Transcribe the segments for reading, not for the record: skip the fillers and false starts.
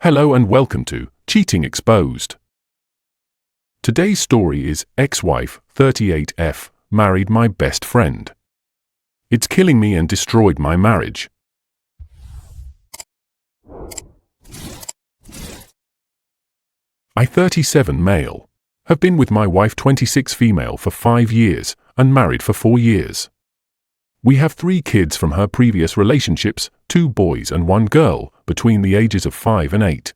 Hello and welcome to Cheating Exposed. Today's story is ex-wife 38F married my best friend. It's killing me and destroyed my marriage. I 37 male, have been with my wife 26 female for 5 years and married for 4 years. We have 3 kids from her previous relationships, 2 boys and 1 girl, between the ages of 5 and 8.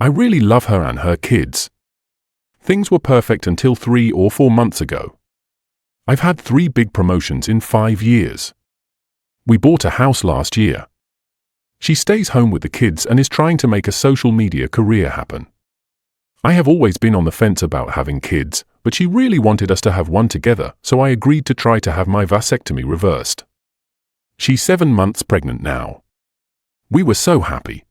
I really love her and her kids. Things were perfect until 3 or 4 months ago. I've had 3 big promotions in 5 years. We bought a house last year. She stays home with the kids and is trying to make a social media career happen. I have always been on the fence about having kids, but she really wanted us to have one together, so I agreed to try to have my vasectomy reversed. She's 7 months pregnant now. We were so happy.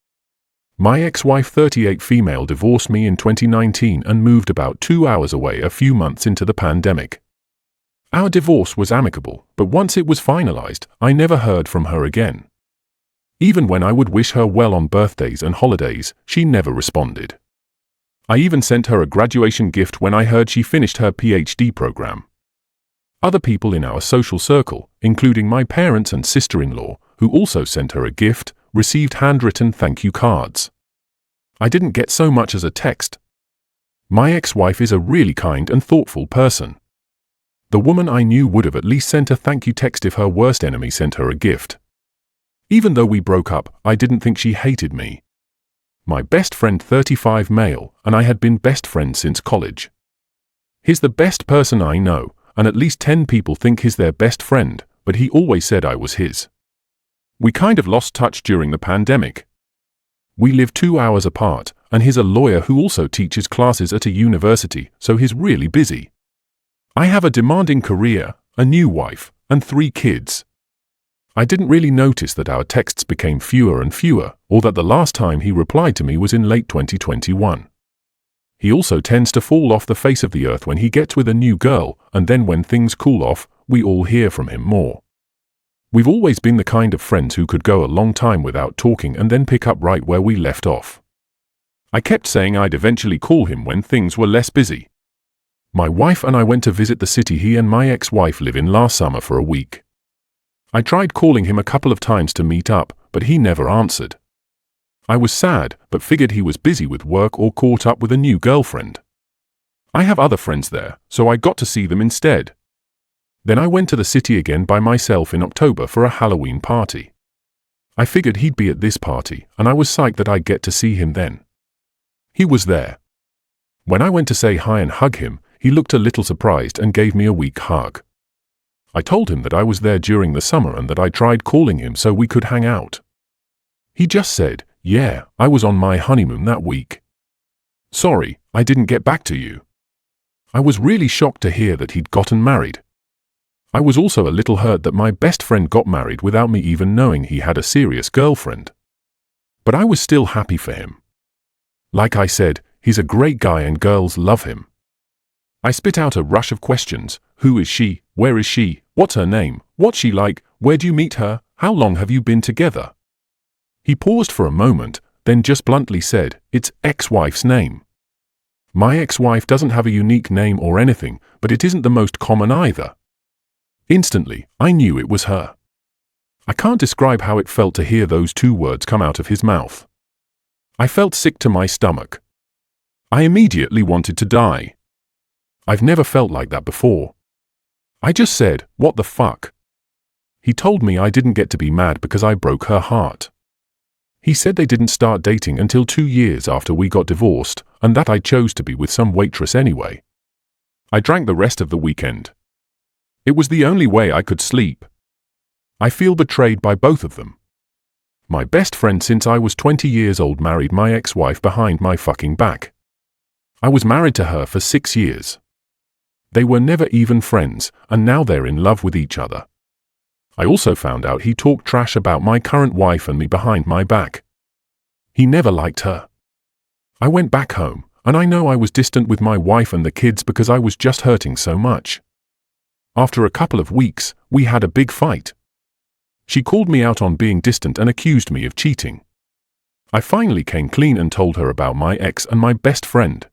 My ex-wife 38 female divorced me in 2019 and moved about 2 hours away a few months into the pandemic. Our divorce was amicable, but once it was finalized, I never heard from her again. Even when I would wish her well on birthdays and holidays, she never responded. I even sent her a graduation gift when I heard she finished her PhD program. Other people in our social circle, including my parents and sister-in-law, who also sent her a gift, received handwritten thank you cards. I didn't get so much as a text. My ex-wife is a really kind and thoughtful person. The woman I knew would have at least sent a thank you text if her worst enemy sent her a gift. Even though we broke up, I didn't think she hated me. My best friend 35 male, and I had been best friends since college. He's the best person I know, and at least 10 people think he's their best friend, but he always said I was his. We kind of lost touch during the pandemic. We live 2 hours apart, and he's a lawyer who also teaches classes at a university, so he's really busy. I have a demanding career, a new wife, and 3 kids. I didn't really notice that our texts became fewer and fewer, or that the last time he replied to me was in late 2021. He also tends to fall off the face of the earth when he gets with a new girl, and then when things cool off, we all hear from him more. We've always been the kind of friends who could go a long time without talking and then pick up right where we left off. I kept saying I'd eventually call him when things were less busy. My wife and I went to visit the city he and my ex-wife live in last summer for a week. I tried calling him a couple of times to meet up, but he never answered. I was sad, but figured he was busy with work or caught up with a new girlfriend. I have other friends there, so I got to see them instead. Then I went to the city again by myself in October for a Halloween party. I figured he'd be at this party, and I was psyched that I'd get to see him then. He was there. When I went to say hi and hug him, he looked a little surprised and gave me a weak hug. I told him that I was there during the summer and that I tried calling him so we could hang out. He just said, "Yeah, I was on my honeymoon that week. Sorry, I didn't get back to you." I was really shocked to hear that he'd gotten married. I was also a little hurt that my best friend got married without me even knowing he had a serious girlfriend. But I was still happy for him. Like I said, he's a great guy and girls love him. I spit out a rush of questions. Who is she? Where is she? What's her name? What's she like? Where do you meet her? How long have you been together? He paused for a moment, then just bluntly said, "It's ex-wife's name." My ex-wife doesn't have a unique name or anything, but it isn't the most common either. Instantly, I knew it was her. I can't describe how it felt to hear those 2 words come out of his mouth. I felt sick to my stomach. I immediately wanted to die. I've never felt like that before. I just said, "What the fuck?" He told me I didn't get to be mad because I broke her heart. He said they didn't start dating until 2 years after we got divorced, and that I chose to be with some waitress anyway. I drank the rest of the weekend. It was the only way I could sleep. I feel betrayed by both of them. My best friend since I was 20 years old married my ex-wife behind my fucking back. I was married to her for 6 years. They were never even friends, and now they're in love with each other. I also found out he talked trash about my current wife and me behind my back. He never liked her. I went back home, and I know I was distant with my wife and the kids because I was just hurting so much. After a couple of weeks, we had a big fight. She called me out on being distant and accused me of cheating. I finally came clean and told her about my ex and my best friend.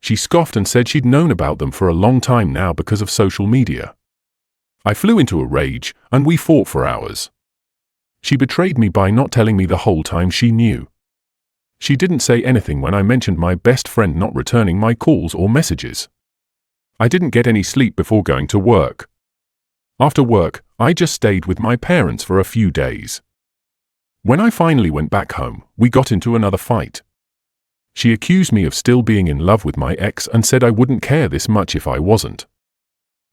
She scoffed and said she'd known about them for a long time now because of social media. I flew into a rage, and we fought for hours. She betrayed me by not telling me the whole time she knew. She didn't say anything when I mentioned my best friend not returning my calls or messages. I didn't get any sleep before going to work. After work, I just stayed with my parents for a few days. When I finally went back home, we got into another fight. She accused me of still being in love with my ex and said I wouldn't care this much if I wasn't.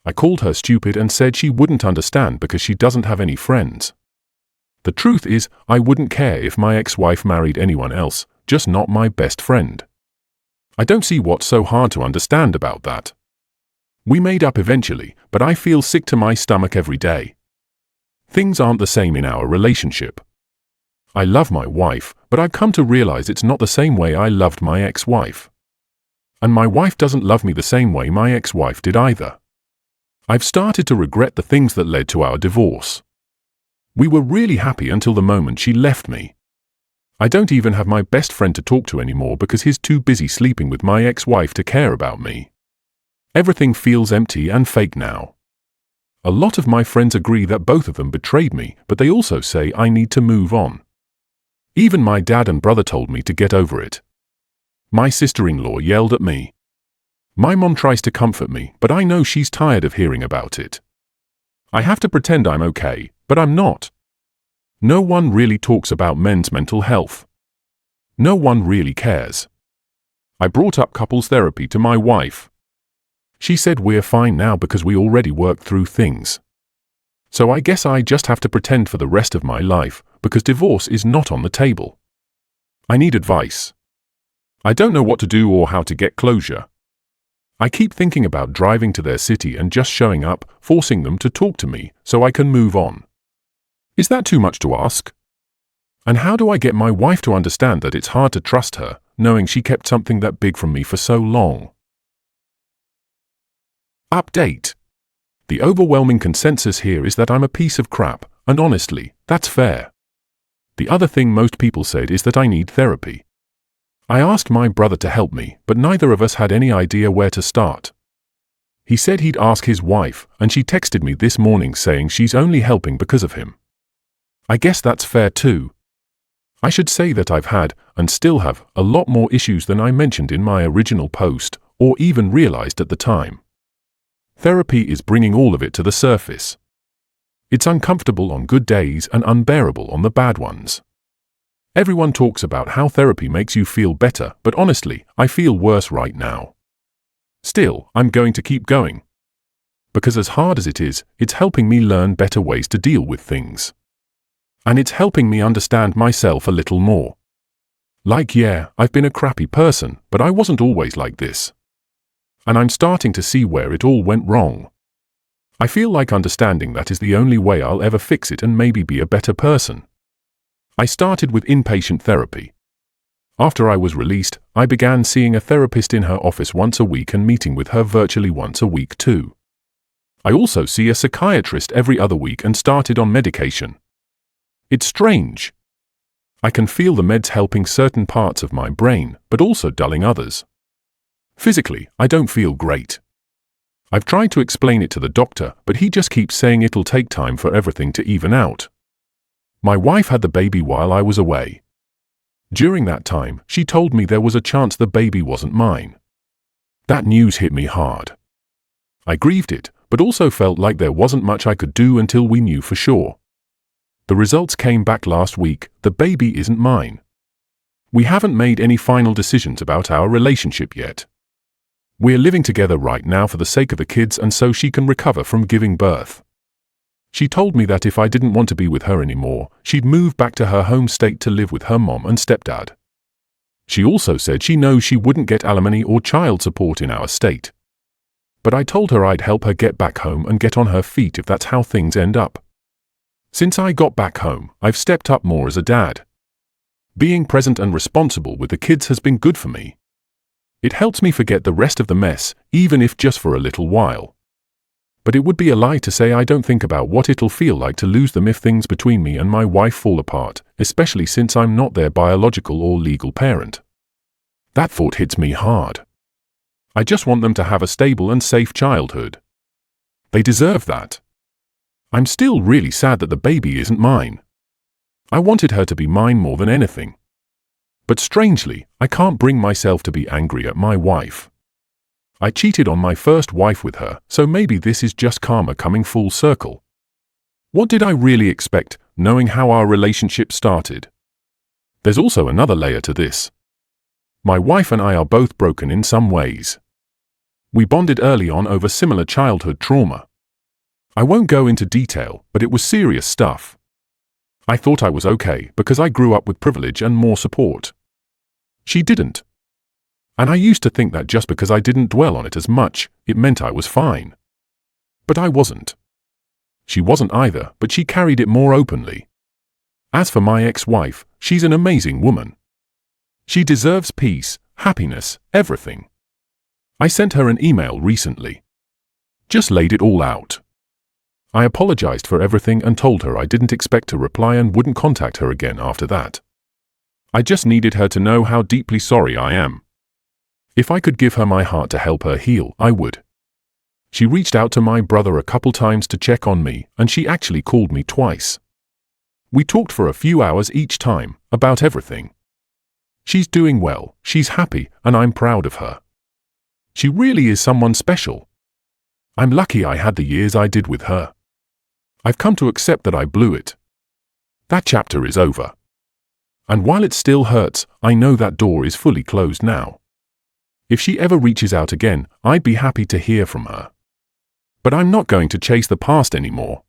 I called her stupid and said she wouldn't understand because she doesn't have any friends. The truth is, I wouldn't care if my ex-wife married anyone else, just not my best friend. I don't see what's so hard to understand about that. We made up eventually, but I feel sick to my stomach every day. Things aren't the same in our relationship. I love my wife, but I've come to realize it's not the same way I loved my ex-wife. And my wife doesn't love me the same way my ex-wife did either. I've started to regret the things that led to our divorce. We were really happy until the moment she left me. I don't even have my best friend to talk to anymore because he's too busy sleeping with my ex-wife to care about me. Everything feels empty and fake now. A lot of my friends agree that both of them betrayed me, but they also say I need to move on. Even my dad and brother told me to get over it. My sister-in-law yelled at me. My mom tries to comfort me, but I know she's tired of hearing about it. I have to pretend I'm okay, but I'm not. No one really talks about men's mental health. No one really cares. I brought up couples therapy to my wife. She said we're fine now because we already worked through things. So I guess I just have to pretend for the rest of my life, because divorce is not on the table. I need advice. I don't know what to do or how to get closure. I keep thinking about driving to their city and just showing up, forcing them to talk to me so I can move on. Is that too much to ask? And how do I get my wife to understand that it's hard to trust her, knowing she kept something that big from me for so long? Update. The overwhelming consensus here is that I'm a piece of crap, and honestly, that's fair. The other thing most people said is that I need therapy. I asked my brother to help me, but neither of us had any idea where to start. He said he'd ask his wife, and she texted me this morning saying she's only helping because of him. I guess that's fair too. I should say that I've had, and still have, a lot more issues than I mentioned in my original post, or even realized at the time. Therapy is bringing all of it to the surface. It's uncomfortable on good days and unbearable on the bad ones. Everyone talks about how therapy makes you feel better, but honestly, I feel worse right now. Still, I'm going to keep going. Because as hard as it is, it's helping me learn better ways to deal with things. And it's helping me understand myself a little more. Like, yeah, I've been a crappy person, but I wasn't always like this. And I'm starting to see where it all went wrong. I feel like understanding that is the only way I'll ever fix it and maybe be a better person. I started with inpatient therapy. After I was released, I began seeing a therapist in her office once a week and meeting with her virtually once a week too. I also see a psychiatrist every other week and started on medication. It's strange. I can feel the meds helping certain parts of my brain, but also dulling others. Physically, I don't feel great. I've tried to explain it to the doctor, but he just keeps saying it'll take time for everything to even out. My wife had the baby while I was away. During that time, she told me there was a chance the baby wasn't mine. That news hit me hard. I grieved it, but also felt like there wasn't much I could do until we knew for sure. The results came back last week. The baby isn't mine. We haven't made any final decisions about our relationship yet. We're living together right now for the sake of the kids and so she can recover from giving birth. She told me that if I didn't want to be with her anymore, she'd move back to her home state to live with her mom and stepdad. She also said she knows she wouldn't get alimony or child support in our state. But I told her I'd help her get back home and get on her feet if that's how things end up. Since I got back home, I've stepped up more as a dad. Being present and responsible with the kids has been good for me. It helps me forget the rest of the mess, even if just for a little while. But it would be a lie to say I don't think about what it'll feel like to lose them if things between me and my wife fall apart, especially since I'm not their biological or legal parent. That thought hits me hard. I just want them to have a stable and safe childhood. They deserve that. I'm still really sad that the baby isn't mine. I wanted her to be mine more than anything. But strangely, I can't bring myself to be angry at my wife. I cheated on my first wife with her, so maybe this is just karma coming full circle. What did I really expect, knowing how our relationship started? There's also another layer to this. My wife and I are both broken in some ways. We bonded early on over similar childhood trauma. I won't go into detail, but it was serious stuff. I thought I was okay because I grew up with privilege and more support. She didn't. And I used to think that just because I didn't dwell on it as much, it meant I was fine. But I wasn't. She wasn't either, but she carried it more openly. As for my ex-wife, she's an amazing woman. She deserves peace, happiness, everything. I sent her an email recently. Just laid it all out. I apologized for everything and told her I didn't expect to reply and wouldn't contact her again after that. I just needed her to know how deeply sorry I am. If I could give her my heart to help her heal, I would. She reached out to my brother a couple times to check on me, and she actually called me twice. We talked for a few hours each time, about everything. She's doing well, she's happy, and I'm proud of her. She really is someone special. I'm lucky I had the years I did with her. I've come to accept that I blew it. That chapter is over. And while it still hurts, I know that door is fully closed now. If she ever reaches out again, I'd be happy to hear from her. But I'm not going to chase the past anymore.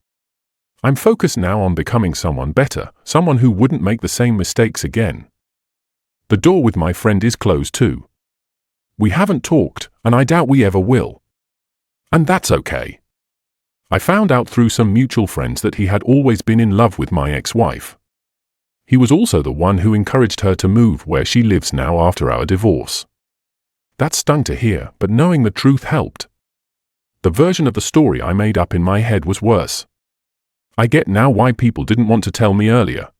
I'm focused now on becoming someone better, someone who wouldn't make the same mistakes again. The door with my friend is closed too. We haven't talked, and I doubt we ever will. And that's okay. I found out through some mutual friends that he had always been in love with my ex-wife. He was also the one who encouraged her to move where she lives now after our divorce. That stung to hear, but knowing the truth helped. The version of the story I made up in my head was worse. I get now why people didn't want to tell me earlier.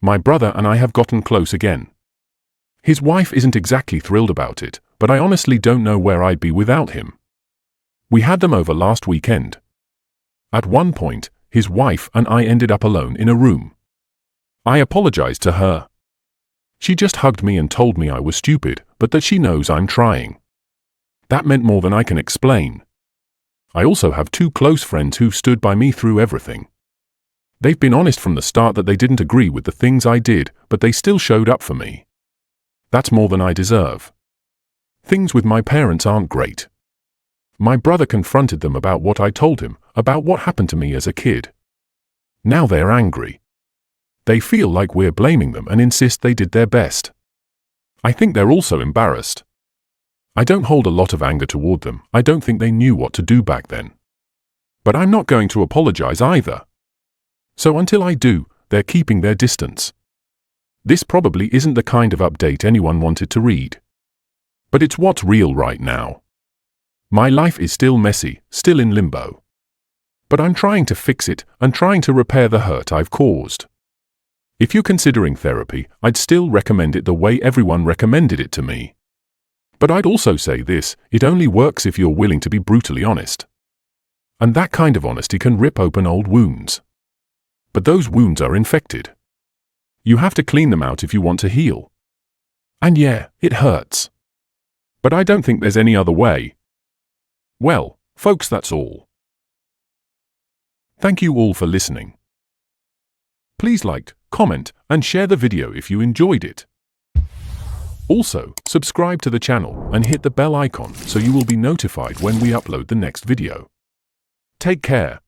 My brother and I have gotten close again. His wife isn't exactly thrilled about it, but I honestly don't know where I'd be without him. We had them over last weekend. At one point, his wife and I ended up alone in a room. I apologized to her. She just hugged me and told me I was stupid, but that she knows I'm trying. That meant more than I can explain. I also have two close friends who've stood by me through everything. They've been honest from the start that they didn't agree with the things I did, but they still showed up for me. That's more than I deserve. Things with my parents aren't great. My brother confronted them about what I told him, about what happened to me as a kid. Now they're angry. They feel like we're blaming them and insist they did their best. I think they're also embarrassed. I don't hold a lot of anger toward them. I don't think they knew what to do back then. But I'm not going to apologize either. So until I do, they're keeping their distance. This probably isn't the kind of update anyone wanted to read. But it's what's real right now. My life is still messy, still in limbo. But I'm trying to fix it and trying to repair the hurt I've caused. If you're considering therapy, I'd still recommend it the way everyone recommended it to me. But I'd also say this, it only works if you're willing to be brutally honest. And that kind of honesty can rip open old wounds. But those wounds are infected. You have to clean them out if you want to heal. And yeah, it hurts. But I don't think there's any other way. Well, folks, that's all. Thank you all for listening. Please like, comment, and share the video if you enjoyed it. Also, subscribe to the channel and hit the bell icon so you will be notified when we upload the next video. Take care.